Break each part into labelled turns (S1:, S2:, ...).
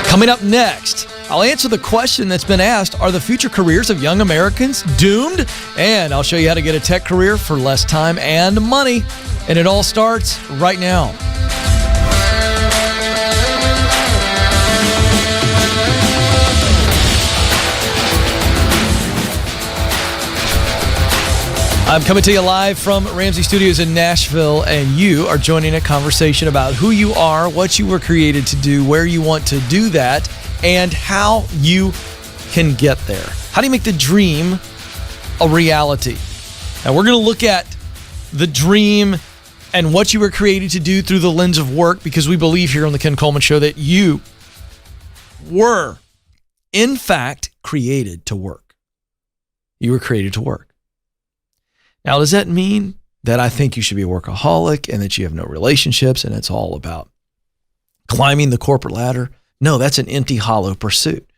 S1: Coming up next, I'll answer the question that's been asked, are the future careers of young Americans doomed? And I'll show you how to get a tech career for less time and money. And it all starts right now. I'm coming to you live from Ramsey Studios in Nashville, and you are joining a conversation about who you are, what you were created to do, where you want to do that, and how you can get there. How do you make the dream a reality? Now, we're going to look at the dream and what you were created to do through the lens of work, because we believe here on the Ken Coleman Show that you were, in fact, created to work. You were created to work. Now, does that mean that I think you should be a workaholic and that you have no relationships and it's all about climbing the corporate ladder? No, that's an empty, hollow pursuit.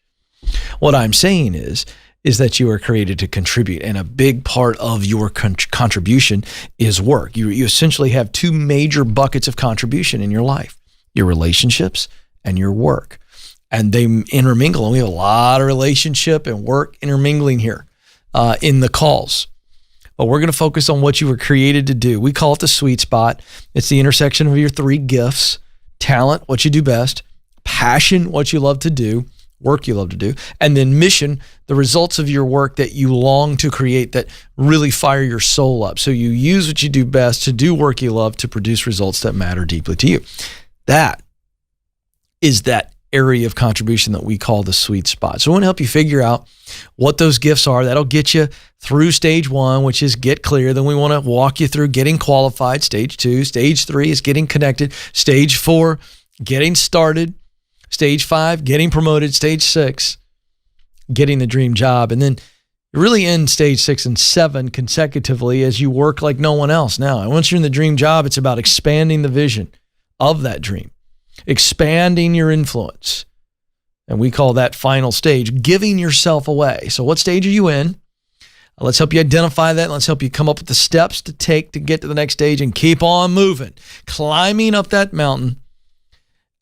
S1: What I'm saying is that you are created to contribute, and a big part of your contribution is work. You essentially have two major buckets of contribution in your life, your relationships and your work. And they intermingle, and we have a lot of relationship and work intermingling here in the calls. But we're going to focus on what you were created to do. We call it the sweet spot. It's the intersection of your three gifts: talent, what you do best; passion, what you love to do, work you love to do; and then mission, the results of your work that you long to create that really fire your soul up. So you use what you do best to do work you love to produce results that matter deeply to you. That is that area of contribution that we call the sweet spot. So I want to help you figure out what those gifts are. That'll get you through stage one, which is get clear. Then we want to walk you through getting qualified. Stage two. Stage three is getting connected. Stage four, getting started. Stage five, getting promoted. Stage six, getting the dream job. And then you're really in stage 6 and 7 consecutively as you work like no one else. Now, once you're in the dream job, it's about expanding the vision of that dream, expanding your influence. And we call that final stage, giving yourself away. So what stage are you in? Let's help you identify that. Let's help you come up with the steps to take to get to the next stage and keep on moving, climbing up that mountain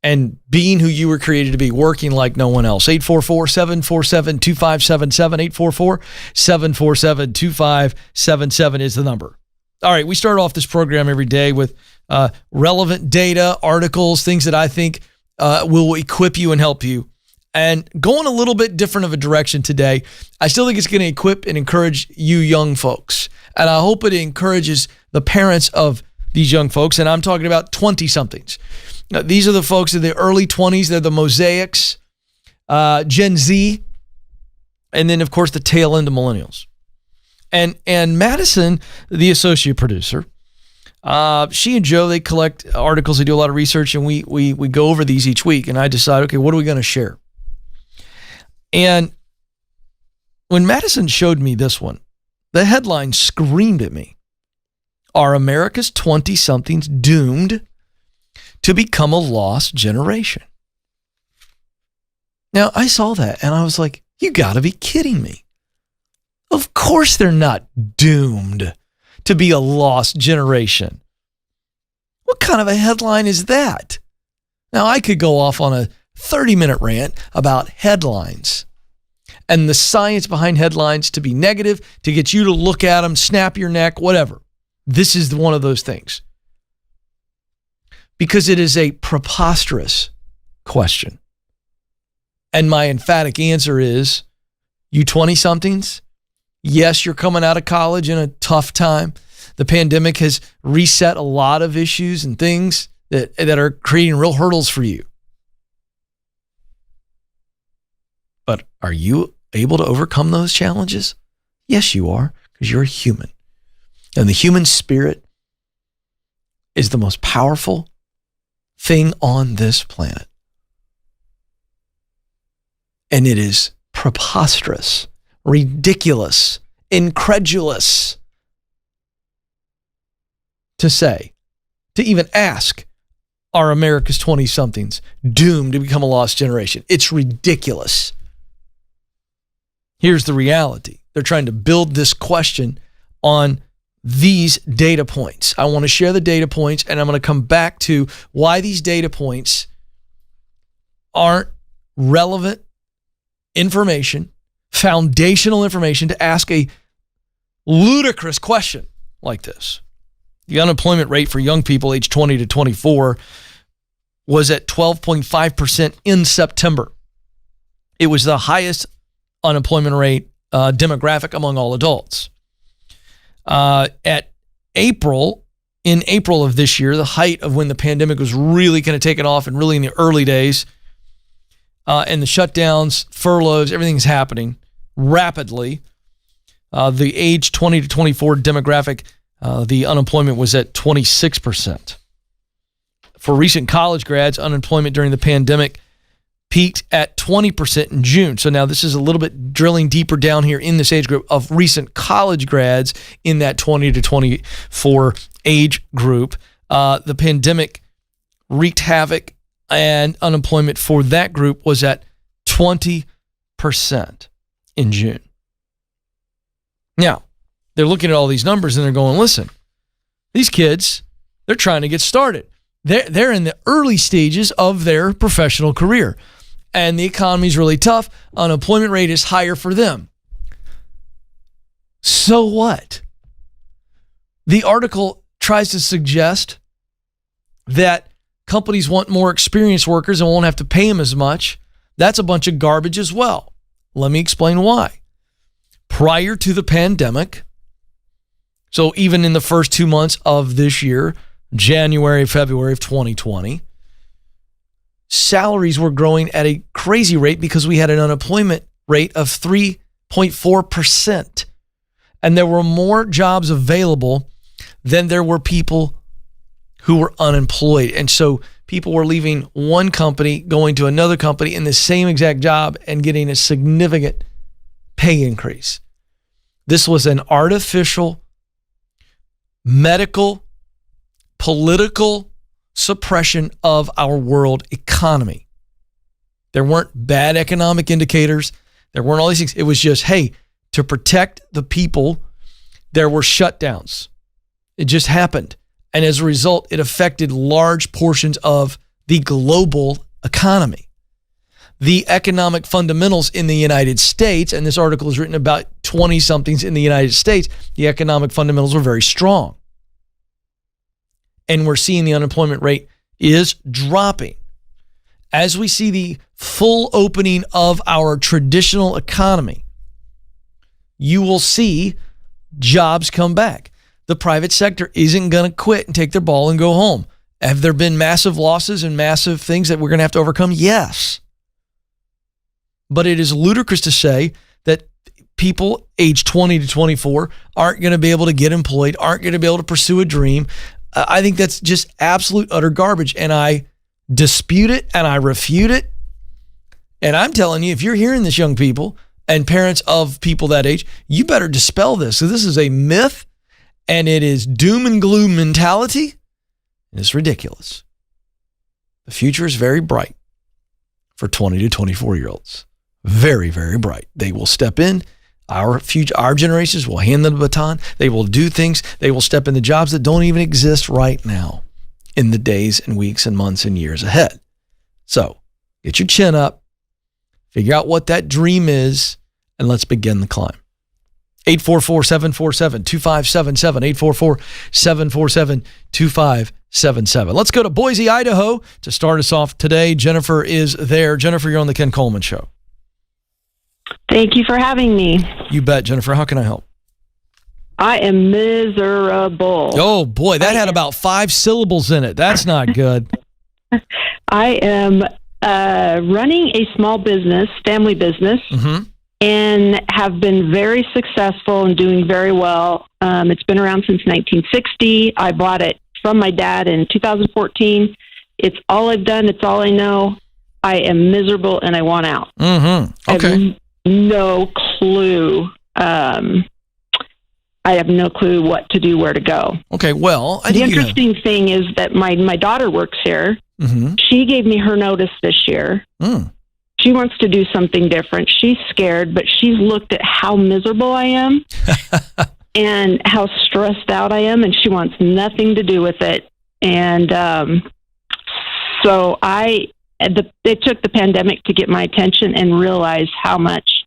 S1: and being who you were created to be, working like no one else. 844-747-2577, 844-747-2577 is the number. All right, we start off this program every day with relevant data, articles, things that I think will equip you and help you. And going a little bit different of a direction today, I still think it's going to equip and encourage you young folks. And I hope it encourages the parents of these young folks. And I'm talking about 20-somethings. These are the folks in the early 20s. They're the mosaics, Gen Z, and then, of course, the tail end of millennials. And Madison, the associate producer, she and Joe, they collect articles, they do a lot of research, and we go over these each week, and I decide, okay, what are we going to share? And when Madison showed me this one, the headline screamed at me. Are America's 20-somethings doomed to become a lost generation? Now, I saw that, and I was like, you got to be kidding me. Of course they're not doomed to be a lost generation. What kind of a headline is that? Now, I could go off on a 30-minute rant about headlines and the science behind headlines to be negative, to get you to look at them, snap your neck, whatever. This is one of those things. Because it is a preposterous question. And my emphatic answer is, you 20-somethings, yes, you're coming out of college in a tough time. The pandemic has reset a lot of issues and things that are creating real hurdles for you. But are you able to overcome those challenges? Yes, you are, because you're a human. And the human spirit is the most powerful thing on this planet. And it is preposterous, ridiculous, incredulous to say, to even ask, are America's 20-somethings doomed to become a lost generation? It's ridiculous. Here's the reality. They're trying to build this question on these data points. I want to share the data points, and I'm going to come back to why these data points aren't relevant information, foundational information to ask a ludicrous question like this. The unemployment rate for young people aged 20 to 24 was at 12.5% in September. It was the highest unemployment rate demographic among all adults. In April of this year, the height of when the pandemic was really kind of taking off and really in the early days, and the shutdowns, furloughs, everything's happening rapidly. The age 20 to 24 demographic, the unemployment was at 26%. For recent college grads, unemployment during the pandemic peaked at 20% in June. So now this is a little bit drilling deeper down here in this age group of recent college grads in that 20 to 24 age group. The pandemic wreaked havoc, and unemployment for that group was at 20% in June. Now, they're looking at all these numbers and they're going, listen, these kids, they're trying to get started. They're in the early stages of their professional career, and the economy's really tough. Unemployment rate is higher for them. So what? The article tries to suggest that companies want more experienced workers and won't have to pay them as much. That's a bunch of garbage as well. Let me explain why. Prior to the pandemic, so even in the first 2 months of this year, January, February of 2020, salaries were growing at a crazy rate because we had an unemployment rate of 3.4%. And there were more jobs available than there were people who were unemployed. And so people were leaving one company, going to another company in the same exact job and getting a significant pay increase. This was an artificial, medical, political suppression of our world economy. There weren't bad economic indicators. There weren't all these things. It was just, hey, to protect the people, there were shutdowns. It just happened. And as a result, it affected large portions of the global economy. The economic fundamentals in the United States, and this article is written about 20-somethings in the United States, the economic fundamentals were very strong. And we're seeing the unemployment rate is dropping. As we see the full opening of our traditional economy, you will see jobs come back. The private sector isn't going to quit and take their ball and go home. Have there been massive losses and massive things that we're going to have to overcome? Yes. But it is ludicrous to say that people age 20 to 24 aren't going to be able to get employed, aren't going to be able to pursue a dream. I think that's just absolute utter garbage, and I dispute it and I refute it. And I'm telling you, if you're hearing this, young people and parents of people that age, you better dispel this. So this is a myth, and it is doom and gloom mentality, and it's ridiculous. The future is very bright for 20 to 24-year-olds. Very, very bright. They will step in. Our generations will hand them the baton. They will do things. They will step into jobs that don't even exist right now in the days and weeks and months and years ahead. So get your chin up, figure out what that dream is, and let's begin the climb. 844-747-2577, 844-747-2577. Let's go to Boise, Idaho to start us off today. Jennifer is there. Jennifer, you're on the Ken Coleman Show.
S2: Thank you for having me.
S1: You bet, Jennifer. How can I help?
S2: I am miserable.
S1: Oh, boy, that had about 5 syllables in it. That's not good.
S2: I am running a small business, family business, and have been very successful and doing very well. It's been around since 1960. I bought it from my dad in 2014. It's all I've done. It's all I know. I am miserable and I want out.
S1: Okay.
S2: I have no clue. I have no clue what to do, where to go.
S1: Okay, well,
S2: the interesting thing is that my daughter works here. She gave me her notice this year. She wants to do something different. She's scared, but she's looked at how miserable I am and how stressed out I am, and she wants nothing to do with it. And so I it took the pandemic to get my attention and realize how much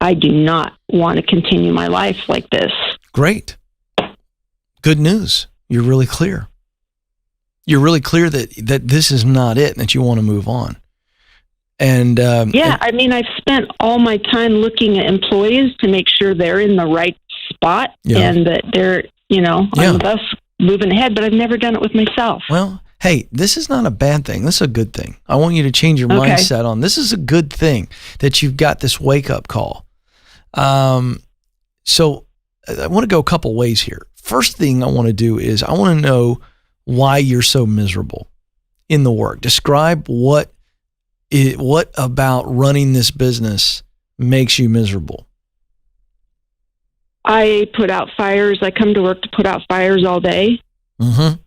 S2: I do not want to continue my life like this.
S1: Great. Good news. You're really clear. You're really clear that this is not it, and that you want to move on. And
S2: I mean, I've spent all my time looking at employees to make sure they're in the right spot and that they're, on the bus moving ahead, but I've never done it with myself.
S1: Well, hey, this is not a bad thing. This is a good thing. I want you to change your mindset on this. Is a good thing that you've got this wake-up call. So I want to go a couple ways here. First thing I want to do is I want to know why you're so miserable in the work. Describe what about running this business makes you miserable.
S2: I put out fires. I come to work to put out fires all day.
S1: Mm-hmm.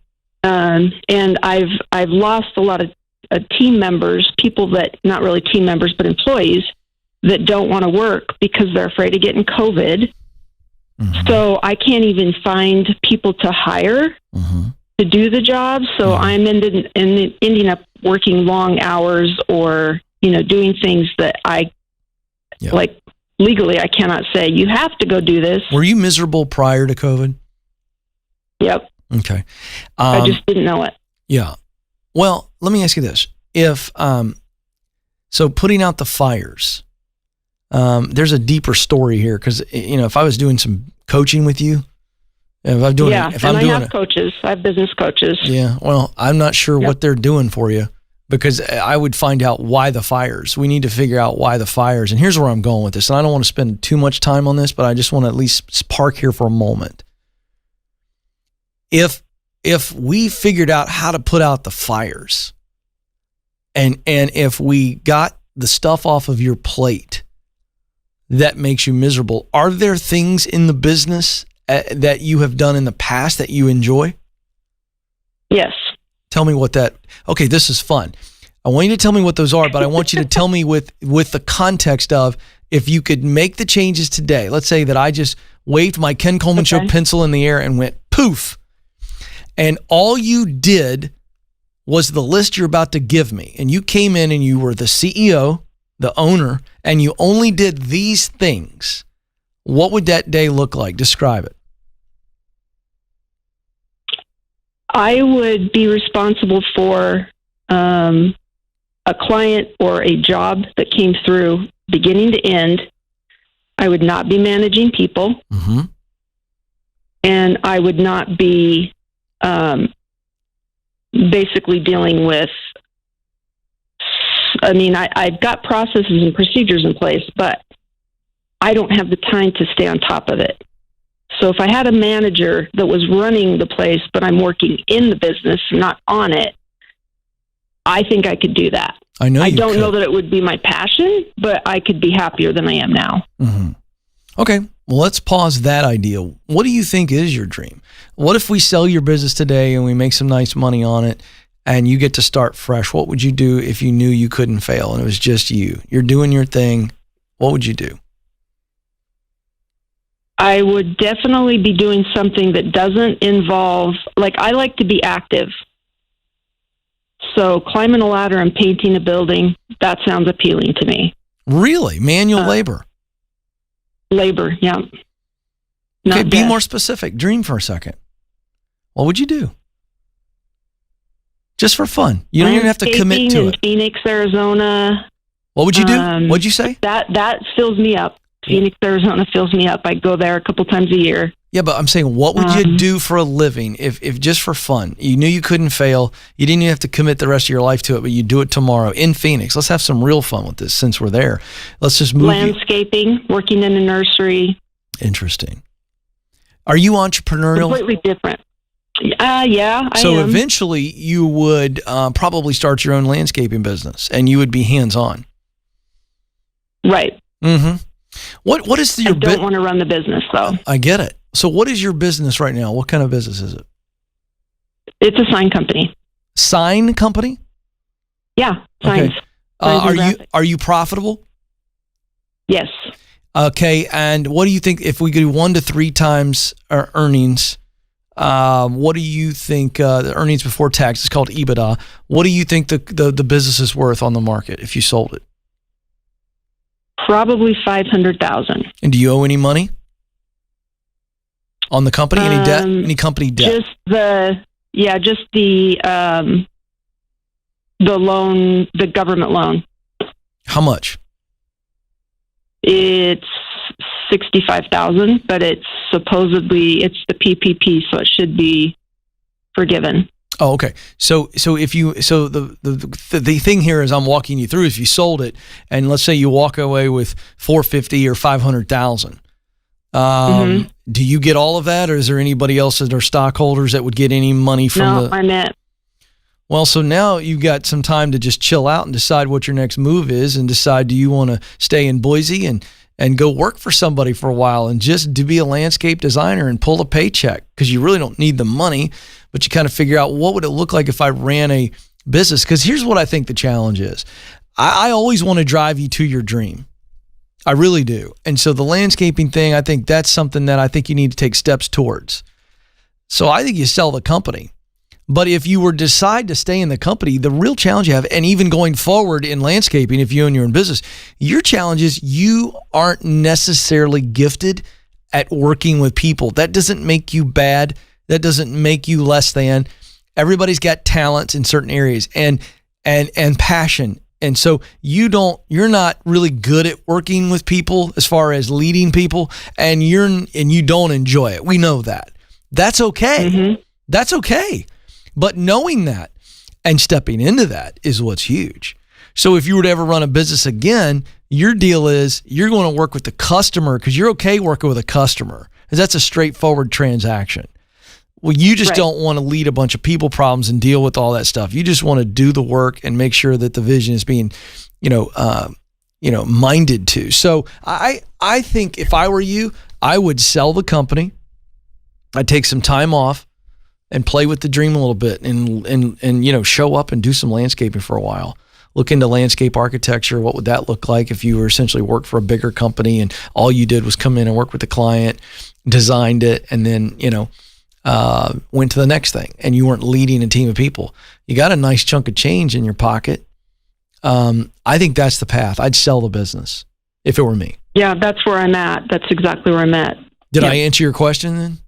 S2: And I've lost a lot of team members, people that, not really team members, but employees that don't want to work because they're afraid of getting COVID. Mm-hmm. So I can't even find people to hire to do the job. So I'm ending up working long hours or, doing things that like legally I cannot say, you have to go do this.
S1: Were you miserable prior to COVID?
S2: Yep.
S1: Okay.
S2: I just didn't know it.
S1: Yeah. Well, let me ask you this. If, so putting out the fires, there's a deeper story here. Cause if I was doing some coaching with you, I have
S2: coaches. I have business coaches.
S1: Yeah. Well, I'm not sure what they're doing for you because I would find out why the fires. We need to figure out why the fires. And here's where I'm going with this. And I don't want to spend too much time on this, but I just want to at least park here for a moment. If we figured out how to put out the fires and if we got the stuff off of your plate that makes you miserable, are there things in the business that you have done in the past that you enjoy?
S2: Yes.
S1: Tell me okay, this is fun. I want you to tell me what those are, but I want you to tell me with the context of if you could make the changes today. Let's say that I just waved my Ken Coleman Show pencil in the air and went poof. And all you did was the list you're about to give me. And you came in and you were the CEO, the owner, and you only did these things. What would that day look like? Describe it.
S2: I would be responsible for a client or a job that came through beginning to end. I would not be managing people. Mm-hmm. And I would not be basically dealing with, I've got processes and procedures in place, but I don't have the time to stay on top of it. So if I had a manager that was running the place, but I'm working in the business, not on it, I think I could do that.
S1: I don't
S2: know that it would be my passion, but I could be happier than I am now.
S1: Mm-hmm. Okay. Well, let's pause that idea. What do you think is your dream? What if we sell your business today and we make some nice money on it and you get to start fresh? What would you do if you knew you couldn't fail and it was just you? You're doing your thing. What would you do?
S2: I would definitely be doing something that doesn't involve, I like to be active. So climbing a ladder and painting a building, that sounds appealing to me.
S1: Really? Manual labor?
S2: Labor, yeah.
S1: Okay, be more specific. Dream for a second. What would you do? Just for fun. You don't even have to commit to it.
S2: In Phoenix, Arizona.
S1: What would you do? What'd you say?
S2: That fills me up. Phoenix, Arizona fills me up. I go there a couple times a year.
S1: Yeah, but I'm saying, what would you do for a living if just for fun? You knew you couldn't fail. You didn't even have to commit the rest of your life to it, but you do it tomorrow in Phoenix. Let's have some real fun with this since we're there. Let's just move.
S2: Landscaping, working in a nursery.
S1: Interesting. Are you entrepreneurial?
S2: Completely different. Yeah, I am.
S1: So eventually you would probably start your own landscaping business and you would be hands-on.
S2: Right.
S1: Mm-hmm. What is your?
S2: I don't want to run the business though.
S1: I get it. So what is your business right now? What kind of business is it?
S2: It's a sign company.
S1: Sign company?
S2: Yeah, signs.
S1: Okay. Are you profitable?
S2: Yes.
S1: Okay, and what do you think if we do 1 to 3 times our earnings What do you think the earnings before tax is called EBITDA? What do you think the business is worth on the market if you sold it?
S2: Probably $500,000.
S1: And do you owe any money on the company? Any debt? Any company debt?
S2: Just the loan, the government loan.
S1: How much?
S2: It's $65,000, but it's supposedly the PPP, so it should be forgiven.
S1: Oh, okay. So the thing here is I'm walking you through. If you sold it, and let's say you walk away with $450,000 or $500,000, do you get all of that, or is there anybody else that are stockholders that would get any money from
S2: I'm it.
S1: Well, so now you've got some time to just chill out and decide what your next move is, and decide, do you want to stay in Boise and go work for somebody for a while and just to be a landscape designer and pull a paycheck, because you really don't need the money, but you kind of figure out, what would it look like if I ran a business? Because here's what I think the challenge is. I always want to drive you to your dream. I really do. And so the landscaping thing, I think that's something that I think you need to take steps towards. So I think you sell the company. But if you were to decide to stay in the company, the real challenge you have, and even going forward in landscaping, if you own your own business, your challenge is you aren't necessarily gifted at working with people. That doesn't make you bad. That doesn't make you less than. Everybody's got talents in certain areas and passion. And so you're not really good at working with people as far as leading people, and you don't enjoy it. We know that. That's okay. Mm-hmm. That's okay. But knowing that and stepping into that is what's huge. So if you were to ever run a business again, your deal is you're going to work with the customer because you're okay working with a customer, because that's a straightforward transaction. Well, you just don't want to lead a bunch of people problems and deal with all that stuff. You just want to do the work and make sure that the vision is being, minded to. So I think if I were you, I would sell the company. I'd take some time off and play with the dream a little bit, and show up and do some landscaping for a while. Look into landscape architecture. What would that look like if you were essentially worked for a bigger company and all you did was come in and work with the client, designed it, and then went to the next thing, and you weren't leading a team of people. You got a nice chunk of change in your pocket. I think that's the path. I'd sell the business if it were me.
S2: Yeah, that's where I'm at. That's exactly where I'm at.
S1: Did I answer your question then?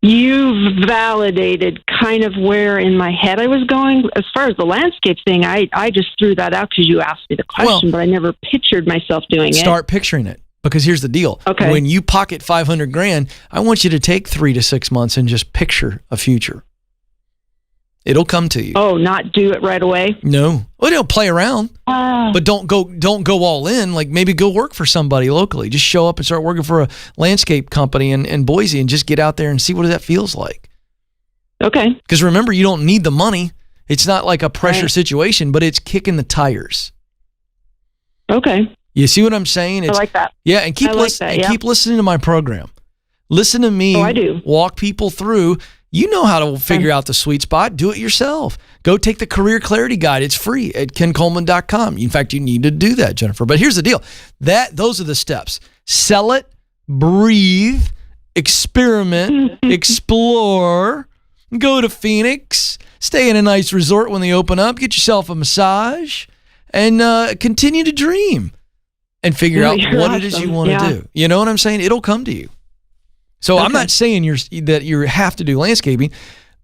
S2: You've validated kind of where in my head I was going. As far as the landscape thing, I just threw that out because you asked me the question, but I never pictured myself doing it.
S1: Start picturing it, because here's the deal.
S2: Okay.
S1: When you pocket $500,000, I want you to take 3 to 6 months and just picture a future. It'll come to you.
S2: Oh, not do it right away?
S1: No. Well, it'll play around, but don't go all in. Like, maybe go work for somebody locally. Just show up and start working for a landscape company in Boise, and just get out there and see what that feels like.
S2: Okay.
S1: Because remember, you don't need the money. It's not like a pressure situation, but it's kicking the tires.
S2: Okay.
S1: You see what I'm saying?
S2: I like that.
S1: Yeah, and keep listening to my program. Listen to me.
S2: Oh, I do.
S1: Walk people through. You know how to figure out the sweet spot. Do it yourself. Go take the Career Clarity Guide. It's free at kencoleman.com. In fact, you need to do that, Jennifer. But here's the deal. Those are the steps. Sell it, breathe, experiment, explore, go to Phoenix, stay in a nice resort when they open up, get yourself a massage, and continue to dream and figure out what it is you want to do. You know what I'm saying? It'll come to you. So I'm not saying that you have to do landscaping,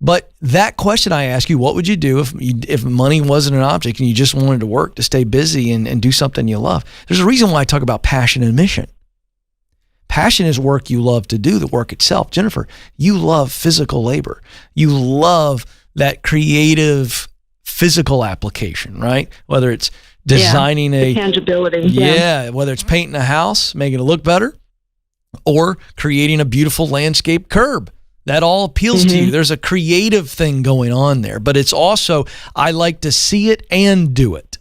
S1: but that question I ask you, what would you do if money wasn't an object and you just wanted to work to stay busy and do something you love? There's a reason why I talk about passion and mission. Passion is work you love to do, the work itself. Jennifer, you love physical labor. You love that creative physical application, right? Whether it's designing
S2: the tangibility.
S1: Yeah, whether it's painting a house, making it look better, or creating a beautiful landscape curb. That all appeals to you. There's a creative thing going on there, but it's also, I like to see it and do it.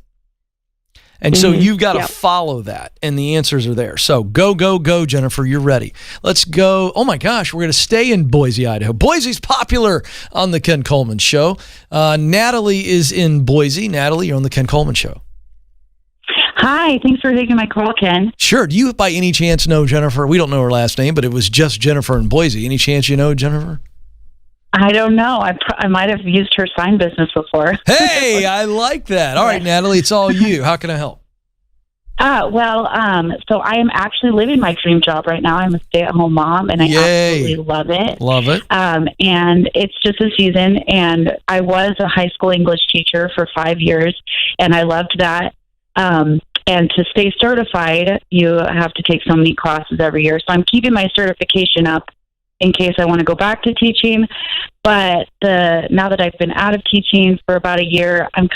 S1: And so you've got to follow that, and the answers are there. So go, Jennifer, you're ready. Let's go. Oh my gosh, we're going to stay in Boise, Idaho. Boise's popular on the Ken Coleman Show. Natalie is in Boise. Natalie, you're on the Ken Coleman Show.
S3: Hi, thanks for taking my call, Ken.
S1: Sure. Do you by any chance know Jennifer? We don't know her last name, but it was just Jennifer in Boise. Any chance you know Jennifer?
S3: I don't know. I might have used her sign business before.
S1: Hey, I like that. All right, Natalie, it's all you. How can I help?
S3: So I am actually living my dream job right now. I'm a stay-at-home mom, and I absolutely love it.
S1: Love it.
S3: And it's just a season, and I was a high school English teacher for 5 years, and I loved that. And to stay certified, you have to take so many classes every year. So I'm keeping my certification up in case I want to go back to teaching. But now that I've been out of teaching for about a year, I'm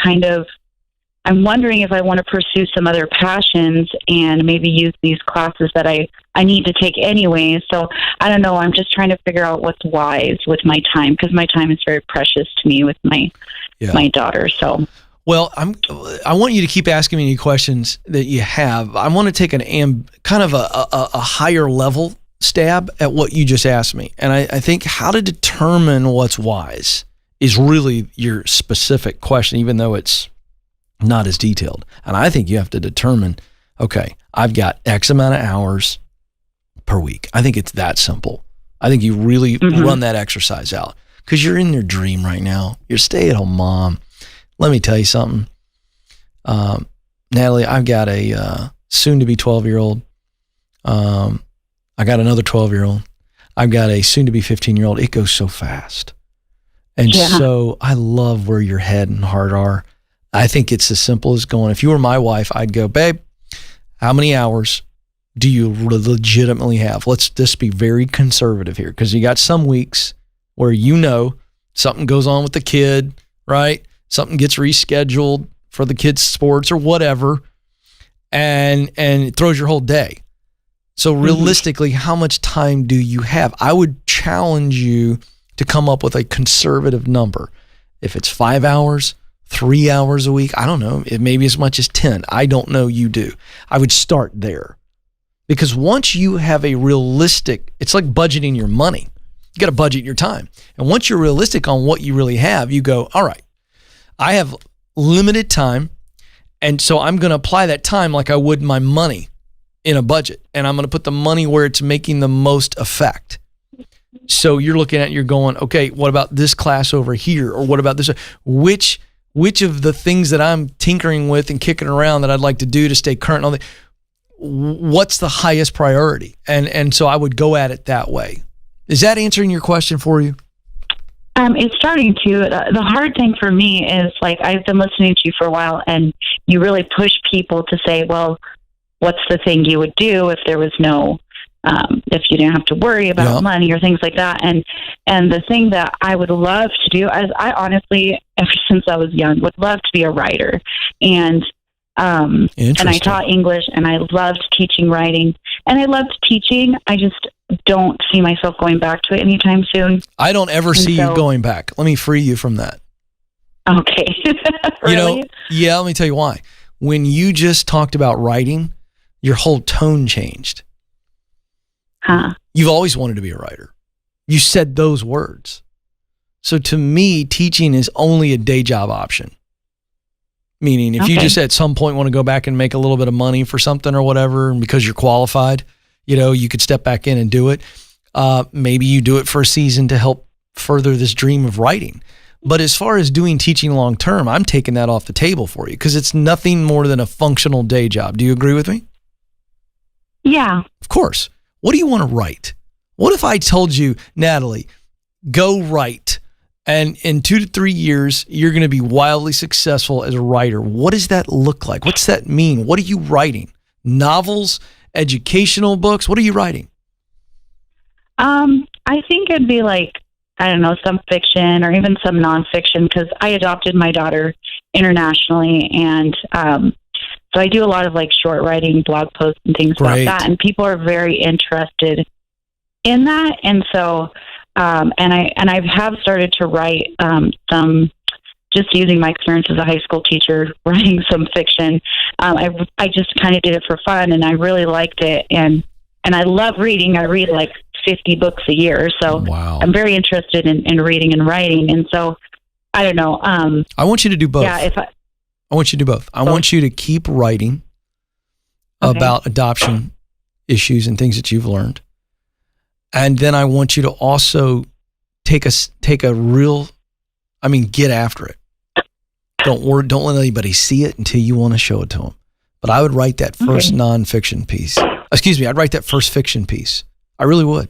S3: wondering if I want to pursue some other passions and maybe use these classes that I need to take anyway. So I don't know. I'm just trying to figure out what's wise with my time, because my time is very precious to me with my daughter. So.
S1: Well, I want you to keep asking me any questions that you have. I want to take kind of a higher level stab at what you just asked me. And I think how to determine what's wise is really your specific question, even though it's not as detailed. And I think you have to determine, okay, I've got X amount of hours per week. I think it's that simple. I think you really run that exercise out because you're in your dream right now. You're a stay-at-home mom. Let me tell you something. Natalie, I've got a soon-to-be 12-year-old. I got another 12-year-old. I've got a soon-to-be 15-year-old. It goes so fast. And so I love where your head and heart are. I think it's as simple as going, if you were my wife, I'd go, babe, how many hours do you legitimately have? Let's just be very conservative here, because you got some weeks where something goes on with the kid, right? Something gets rescheduled for the kids' sports or whatever, and it throws your whole day. So realistically, how much time do you have? I would challenge you to come up with a conservative number. If it's 5 hours, 3 hours a week, I don't know, it may be as much as 10. I don't know, you do. I would start there. Because once you have a realistic, it's like budgeting your money. You got to budget your time. And once you're realistic on what you really have, you go, all right, I have limited time, and so I'm going to apply that time like I would my money in a budget, and I'm going to put the money where it's making the most effect. So you're looking at, you're going, okay, what about this class over here, or what about this? Which of the things that I'm tinkering with and kicking around that I'd like to do to stay current on what's the highest priority? And so I would go at it that way. Is that answering your question for you?
S3: It's starting to. The hard thing for me is, like, I've been listening to you for a while, and you really push people to say, well, what's the thing you would do if there was no, if you didn't have to worry about money or things like that. And the thing that I would love to do, as I honestly, ever since I was young, would love to be a writer. And I taught English, and I loved teaching writing, and I loved teaching. I just don't see myself going back to it anytime soon.
S1: I don't ever see you going back. Let me free you from that.
S3: Okay. Really?
S1: Let me tell you why. When you just talked about writing, your whole tone changed.
S3: Huh.
S1: You've always wanted to be a writer. You said those words. So to me, teaching is only a day job option. Meaning if you just at some point want to go back and make a little bit of money for something or whatever, and because you're qualified, you could step back in and do it. Maybe you do it for a season to help further this dream of writing. But as far as doing teaching long term, I'm taking that off the table for you, because it's nothing more than a functional day job. Do you agree with me?
S3: Yeah.
S1: Of course. What do you want to write? What if I told you, Natalie, go write, and in 2 to 3 years, you're going to be wildly successful as a writer? What does that look like? What's that mean? What are you writing? Novels? Educational books? What are you writing?
S3: I think it'd be like, I don't know, some fiction or even some nonfiction, because I adopted my daughter internationally, and so I do a lot of like short writing, blog posts and things like that, and people are very interested in that. And so and I have started to write some, just using my experience as a high school teacher, writing some fiction. I just kind of did it for fun, and I really liked it. And I love reading. I read like 50 books a year. So I'm very interested in reading and writing. And so I don't know.
S1: I want you to do both.
S3: Yeah.
S1: I want you to do both. I want you to keep writing, about adoption issues and things that you've learned. And then I want you to also take a real, get after it. Don't let anybody see it until you want to show it to them. But I would write that first nonfiction piece. I'd write that first fiction piece. I really would.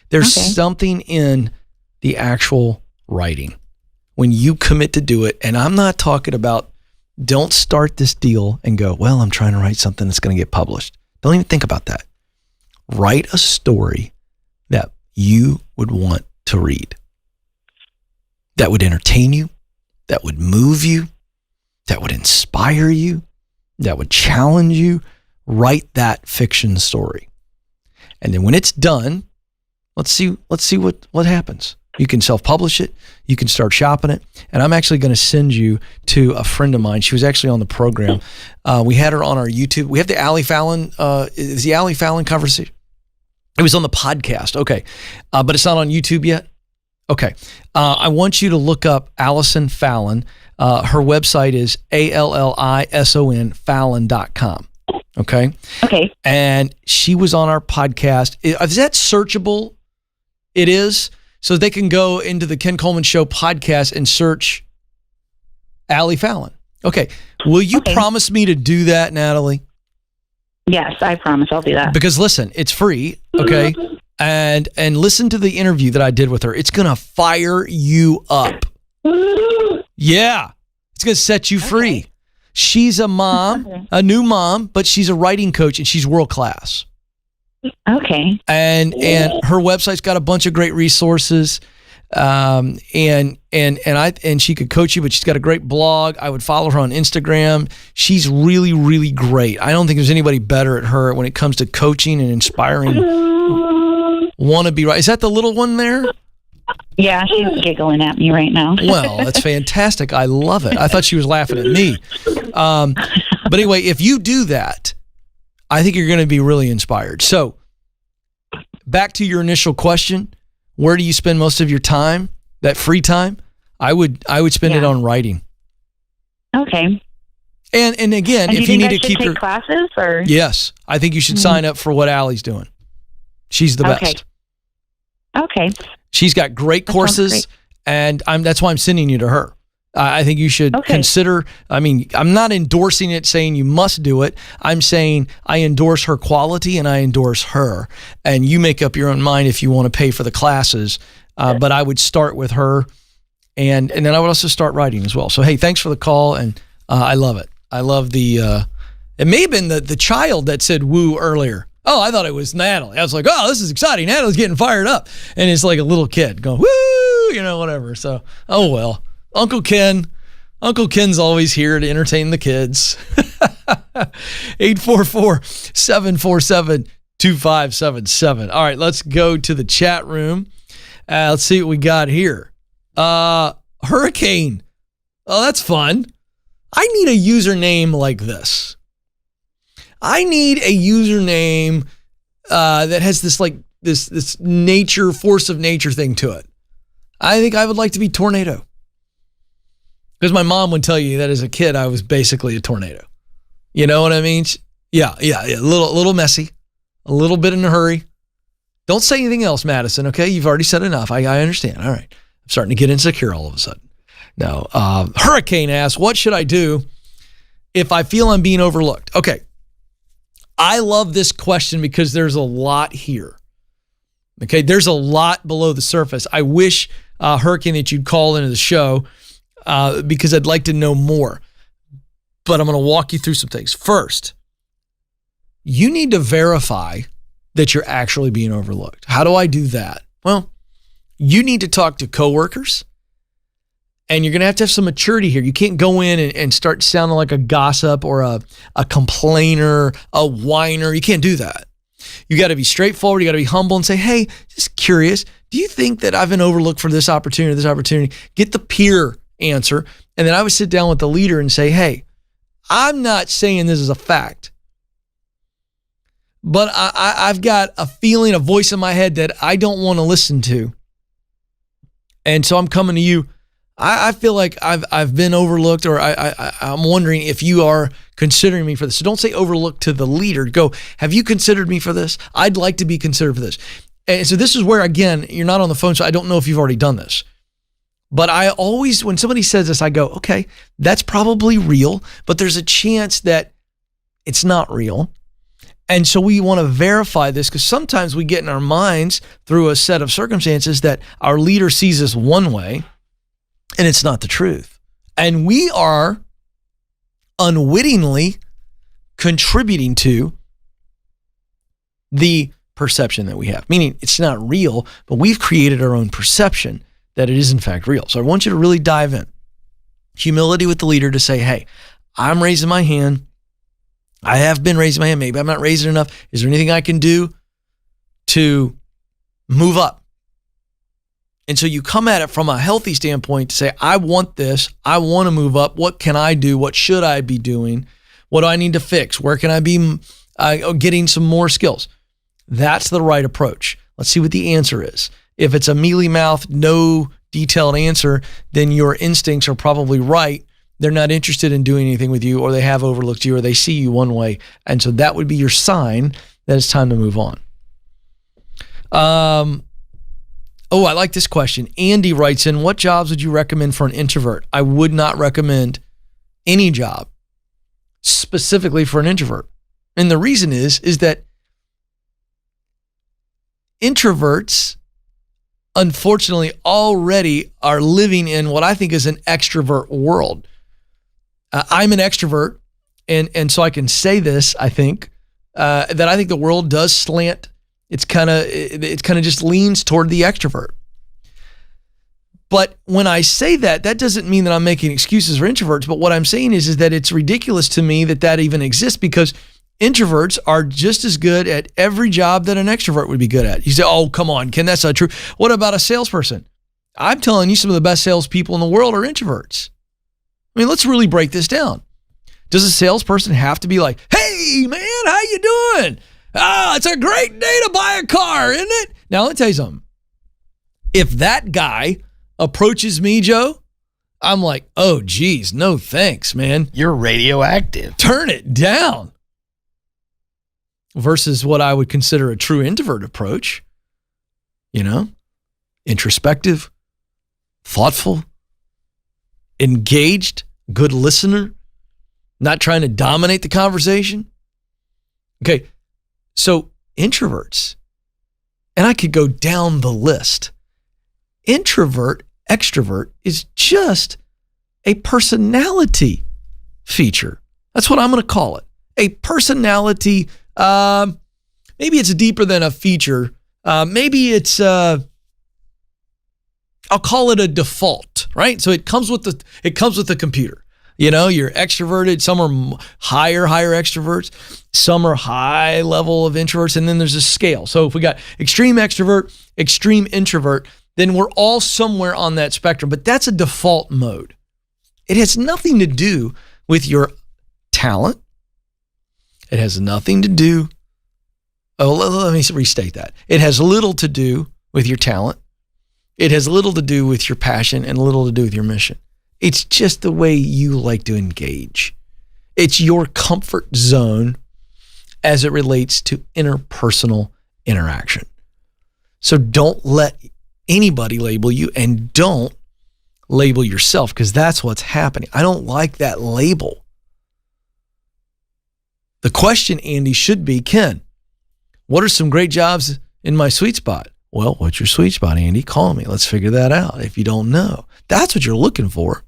S1: There's something in the actual writing when you commit to do it. And I'm not talking about, don't start this deal and go, well, I'm trying to write something that's going to get published. Don't even think about that. Write a story that you would want to read, that would entertain you, that would move you, that would inspire you, that would challenge you. Write that fiction story. And then when it's done, let's see what happens. You can self-publish it. You can start shopping it. And I'm actually going to send you to a friend of mine. She was actually on the program. We had her on our YouTube. We have the Allie Fallon. Is the Allie Fallon conversation? It was on the podcast. Okay. But it's not on YouTube yet? Okay. I want you to look up Allison Fallon. Her website is ALLISON Fallon.com. Okay.
S3: Okay.
S1: And she was on our podcast. Is that searchable? It is. So they can go into the Ken Coleman Show podcast and search Allie Fallon. Okay. Will you promise me to do that, Natalie?
S3: Yes, I promise I'll do that.
S1: Because listen, it's free. Okay. And listen to the interview that I did with her. It's going to fire you up. Yeah. It's going to set you free. She's a mom, a new mom, but she's a writing coach and she's world class.
S3: Okay.
S1: And her website's got a bunch of great resources. And she could coach you, but she's got a great blog. I would follow her on Instagram. She's really, really great. I don't think there's anybody better at her when it comes to coaching and inspiring wannabe. Is that the little one there?
S3: Yeah, she's giggling at me right now.
S1: Well, that's fantastic. I love it. I thought she was laughing at me. But anyway, if you do that, I think you're going to be really inspired. So back to your initial question, where do you spend most of your time, that free time? I would spend it on writing.
S3: Okay.
S1: And again, if you need to keep your
S3: classes, or
S1: yes, I think you should sign up for what Allie's doing. She's the best.
S3: Okay.
S1: She's got great courses, and that's why I'm sending you to her. I think you should consider. I'm not endorsing it, saying you must do it. I'm saying I endorse her quality and I endorse her. And you make up your own mind if you want to pay for the classes. But I would start with her, and then I would also start writing as well. So hey, thanks for the call, and I love it. I love the. It may have been the child that said woo earlier. Oh, I thought it was Natalie. I was like, oh, this is exciting. Natalie's getting fired up, and it's like a little kid going woo, whatever. So oh well. Uncle Ken's always here to entertain the kids. 844-747-2577. All right, let's go to the chat room. Let's see what we got here. Hurricane. Oh, that's fun. I need a username like this. I need a username that has this nature, force of nature thing to it. I think I would like to be Tornado. Because my mom would tell you that as a kid, I was basically a tornado. You know what I mean? Yeah. A little messy, a little bit in a hurry. Don't say anything else, Madison, okay? You've already said enough. I understand. All right. I'm starting to get insecure all of a sudden. No. Hurricane asks, what should I do if I feel I'm being overlooked? Okay. I love this question because there's a lot here. Okay. There's a lot below the surface. I wish, Hurricane, that you'd call into the show. Because I'd like to know more. But I'm going to walk you through some things. First, you need to verify that you're actually being overlooked. How do I do that? Well, you need to talk to coworkers, and you're going to have some maturity here. You can't go in and start sounding like a gossip or a complainer, a whiner. You can't do that. You got to be straightforward. You got to be humble and say, hey, just curious, do you think that I've been overlooked for this opportunity? Get the peer answer. And then I would sit down with the leader and say, hey, I'm not saying this is a fact, but I've got a feeling, a voice in my head that I don't want to listen to. And so I'm coming to you. I feel like I've been overlooked, or I'm wondering if you are considering me for this. So don't say overlooked to the leader. Go, have you considered me for this? I'd like to be considered for this. And so this is where, again, you're not on the phone, so I don't know if you've already done this. But I always, when somebody says this, I go, okay, that's probably real, but there's a chance that it's not real. And so we want to verify this, because sometimes we get in our minds through a set of circumstances that our leader sees us one way, and it's not the truth. And we are unwittingly contributing to the perception that we have, meaning it's not real, but we've created our own perception that it is in fact real. So I want you to really dive in. Humility with the leader to say, hey, I'm raising my hand. I have been raising my hand. Maybe I'm not raising enough. Is there anything I can do to move up? And so you come at it from a healthy standpoint to say, I want this. I want to move up. What can I do? What should I be doing? What do I need to fix? Where can I be getting some more skills? That's the right approach. Let's see what the answer is. If it's a mealy-mouthed, no detailed answer, then your instincts are probably right. They're not interested in doing anything with you, or they have overlooked you, or they see you one way. And so that would be your sign that it's time to move on. Oh, I like this question. Andy writes in, what jobs would you recommend for an introvert? I would not recommend any job specifically for an introvert. And the reason is that introverts, unfortunately, already are living in what I think is an extrovert world. I'm an extrovert, and so I can say this, I think, that I think the world does slant. It kind of just leans toward the extrovert. But when I say that doesn't mean that I'm making excuses for introverts. But what I'm saying is that it's ridiculous to me that even exists, because introverts are just as good at every job that an extrovert would be good at. You say, oh, come on, Ken, that's not true. What about a salesperson? I'm telling you, some of the best salespeople in the world are introverts. I mean, let's really break this down. Does a salesperson have to be like, hey, man, how you doing? It's a great day to buy a car, isn't it? Now, let me tell you something. If that guy approaches me, Joe, I'm like, oh, geez, no thanks, man.
S4: You're radioactive.
S1: Turn it down. Versus what I would consider a true introvert approach, introspective, thoughtful, engaged, good listener, not trying to dominate the conversation. Okay, so introverts, and I could go down the list. Introvert, extrovert is just a personality feature. That's what I'm going to call it. A personality. Maybe it's deeper than a feature. Maybe it's, I'll call it a default, right? So it comes with the computer. You're extroverted. Some are higher extroverts. Some are high level of introverts. And then there's a scale. So if we got extreme extrovert, extreme introvert, then we're all somewhere on that spectrum. But that's a default mode. It has nothing to do with your talent. It has nothing to do, let me restate that. It has little to do with your talent. It has little to do with your passion and little to do with your mission. It's just the way you like to engage. It's your comfort zone as it relates to interpersonal interaction. So don't let anybody label you, and don't label yourself, because that's what's happening. I don't like that label. The question, Andy, should be, Ken, what are some great jobs in my sweet spot? Well, what's your sweet spot, Andy? Call me. Let's figure that out. If you don't know, that's what you're looking for,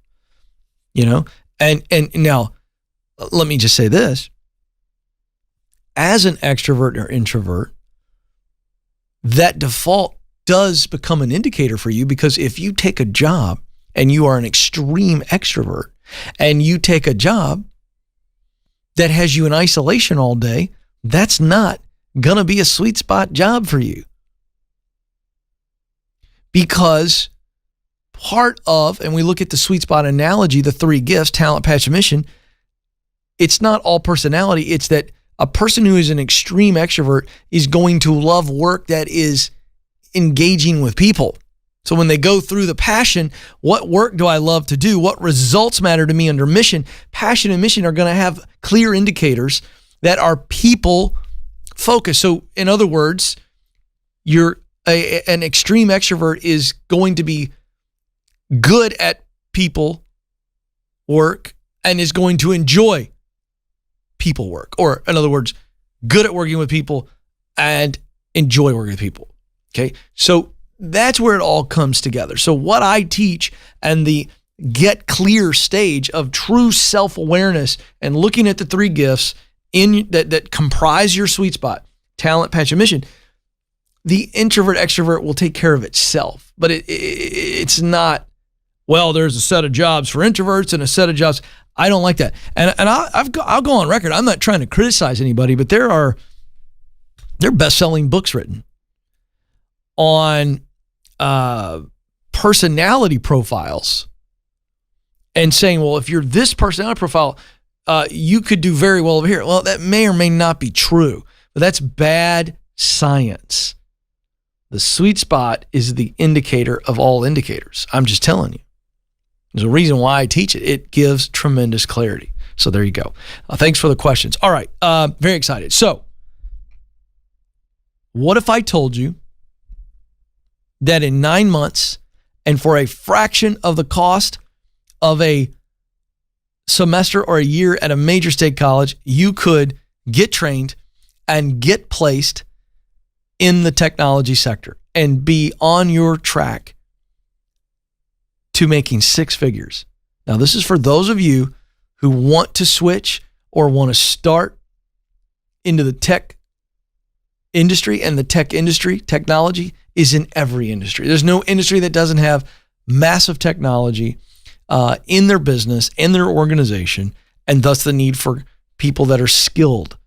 S1: And now, let me just say this. As an extrovert or introvert, that default does become an indicator for you, because if you take a job and you are an extreme extrovert, and you take a job that has you in isolation all day, that's not going to be a sweet spot job for you. Because part of, and we look at the sweet spot analogy, the three gifts, talent, passion, mission, it's not all personality. It's that a person who is an extreme extrovert is going to love work that is engaging with people. So when they go through the passion, what work do I love to do? What results matter to me under mission? Passion and mission are going to have clear indicators that are people focused. So in other words, an extreme extrovert is going to be good at people work and is going to enjoy people work. Or in other words, good at working with people and enjoy working with people. Okay. So that's where it all comes together. So what I teach and the get clear stage of true self-awareness and looking at the three gifts that comprise your sweet spot, talent, passion, mission, the introvert extrovert will take care of itself. But it's not, well, there's a set of jobs for introverts and a set of jobs. I don't like that. And I'll go on record. I'm not trying to criticize anybody, but there are best-selling books written on personality profiles and saying, well, if you're this personality profile, you could do very well over here. Well, that may or may not be true, but that's bad science. The sweet spot is the indicator of all indicators. I'm just telling you. There's a reason why I teach it. It gives tremendous clarity. So there you go. Thanks for the questions. All right. Very excited. So what if I told you that in 9 months and for a fraction of the cost of a semester or a year at a major state college, you could get trained and get placed in the technology sector and be on your track to making six figures? Now, this is for those of you who want to switch or want to start into the tech industry, and the tech industry, technology is in every industry. There's no industry that doesn't have massive technology in their business, in their organization, and thus the need for people that are skilled.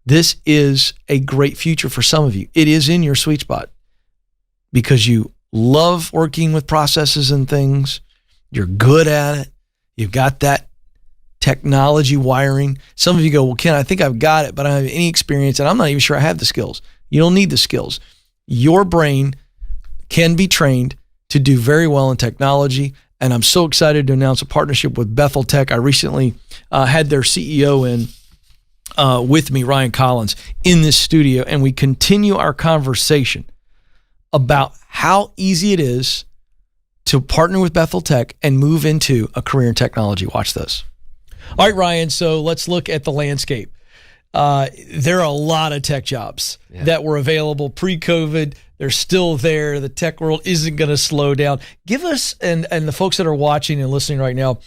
S1: This is a great future for some of you. It is in your sweet spot because you love working with processes and things. You're good at it. You've got that technology wiring. Some of you go, well, Ken, I think I've got it, but I don't have any experience, and I'm not even sure I have the skills. You don't need the skills. Your brain can be trained to do very well in technology, and I'm so excited to announce a partnership with Bethel Tech. I recently had their CEO in with me, Ryan Collins, in this studio, and we continue our conversation about how easy it is to partner with Bethel Tech and move into a career in technology. Watch this. All right, Ryan, so let's look at the landscape. There are a lot of tech jobs that were available pre-COVID. They're still there. The tech world isn't going to slow down. Give us, and the folks that are watching and listening right now,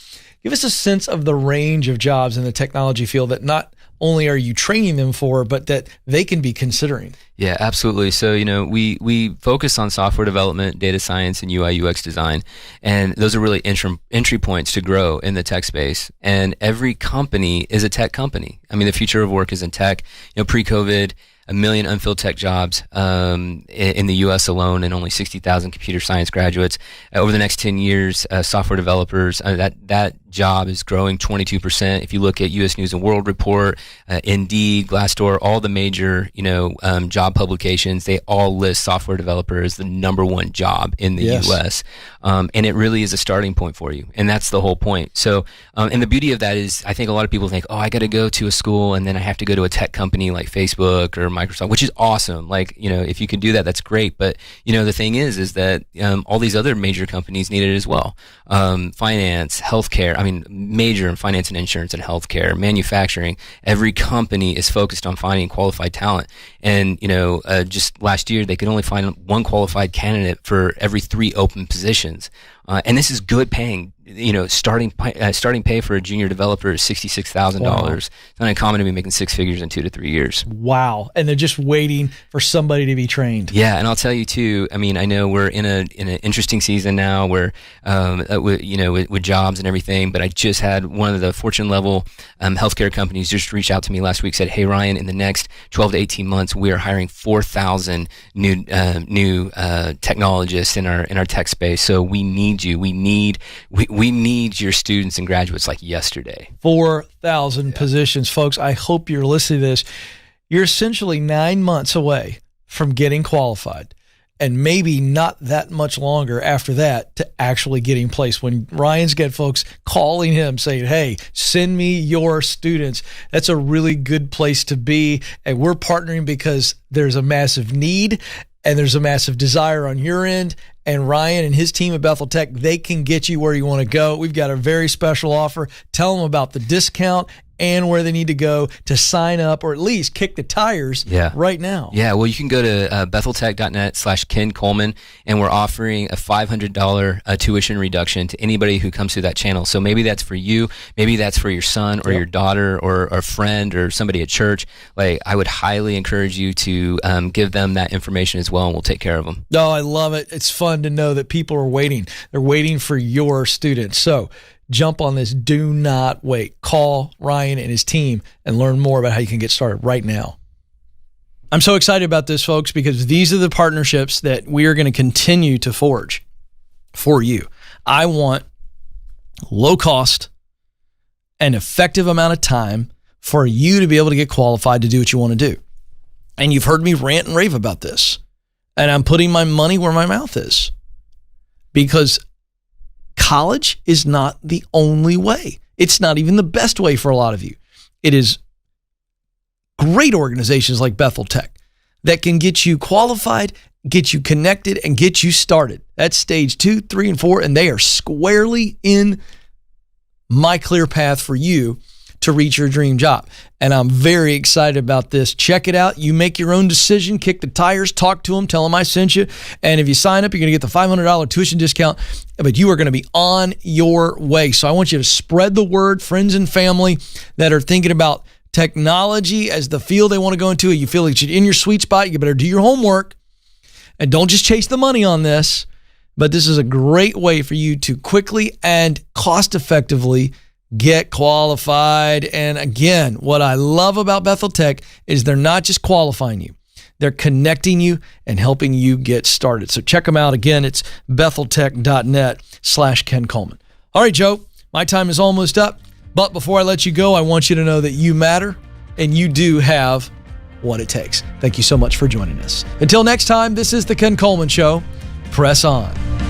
S1: give us a sense of the range of jobs in the technology field that not only are you training them for, but that they can be considering.
S4: Yeah, absolutely. So, we focus on software development, data science, and UI UX design. And those are really entry points to grow in the tech space. And every company is a tech company. I mean, the future of work is in tech. Pre-COVID, 1 million unfilled tech jobs in the U.S. alone, and only 60,000 computer science graduates. Over the next 10 years, software developers, that job is growing 22%. If you look at U.S. News and World Report, Indeed, Glassdoor, all the major job publications, they all list software developer as the number one job in the U.S. And it really is a starting point for you, and that's the whole point. So, and the beauty of that is, I think a lot of people think, oh, I got to go to a school and then I have to go to a tech company like Facebook or Microsoft, which is awesome. Like, if you can do that, that's great. But, the thing is that all these other major companies need it as well. Finance, healthcare, major in finance and insurance and healthcare, manufacturing. Every company is focused on finding qualified talent. And, just last year, they could only find one qualified candidate for every 3 open positions. And this is good paying. Starting pay for a junior developer is $66,000. Wow. It's not uncommon to be making 6 figures in 2 to 3 years.
S1: Wow. And they're just waiting for somebody to be trained.
S4: Yeah. And I'll tell you too, I know we're in an interesting season now where, with jobs and everything, but I just had one of the Fortune level healthcare companies just reach out to me last week, said, hey, Ryan, in the next 12 to 18 months, we are hiring 4,000 new technologists in our tech space. So we need you. We need your students and graduates like yesterday.
S1: 4,000 positions. Folks, I hope you're listening to this. You're essentially 9 months away from getting qualified. and maybe not that much longer after that to actually getting placed. When Ryan's got folks calling him saying, hey, send me your students, that's a really good place to be. And we're partnering because there's a massive need and there's a massive desire on your end. And Ryan and his team at Bethel Tech, they can get you where you want to go. We've got a very special offer. Tell them about the discount and where they need to go to sign up or at least kick the tires right now.
S4: Yeah, well, you can go to betheltech.net/Ken Coleman, and we're offering a $500 tuition reduction to anybody who comes through that channel. So maybe that's for you, maybe that's for your son or your daughter or a friend or somebody at church. Like, I would highly encourage you to give them that information as well, and we'll take care of them.
S1: Oh, I love it. It's fun to know that people are waiting. They're waiting for your students. So jump on this. Do not wait. Call Ryan and his team and learn more about how you can get started right now. I'm so excited about this, folks, because these are the partnerships that we are going to continue to forge for you. I want low cost and effective amount of time for you to be able to get qualified to do what you want to do. And you've heard me rant and rave about this. And I'm putting my money where my mouth is, because college is not the only way. It's not even the best way for a lot of you. It is great organizations like Bethel Tech that can get you qualified, get you connected, and get you started. That's stage 2, 3, and 4, and they are squarely in my clear path for you to reach your dream job. And I'm very excited about this. Check it out. You make your own decision, kick the tires, talk to them, tell them I sent you. And if you sign up, you're going to get the $500 tuition discount, but you are going to be on your way. So I want you to spread the word, friends and family that are thinking about technology as the field they want to go into. You feel like you're in your sweet spot. You better do your homework and don't just chase the money on this. But this is a great way for you to quickly and cost effectively get qualified. And again, what I love about Bethel Tech is they're not just qualifying you, they're connecting you and helping you get started. So check them out. Again, it's betheltech.net/Ken Coleman. All right, Joe, my time is almost up. But before I let you go, I want you to know that you matter and you do have what it takes. Thank you so much for joining us. Until next time, this is the Ken Coleman Show. Press on.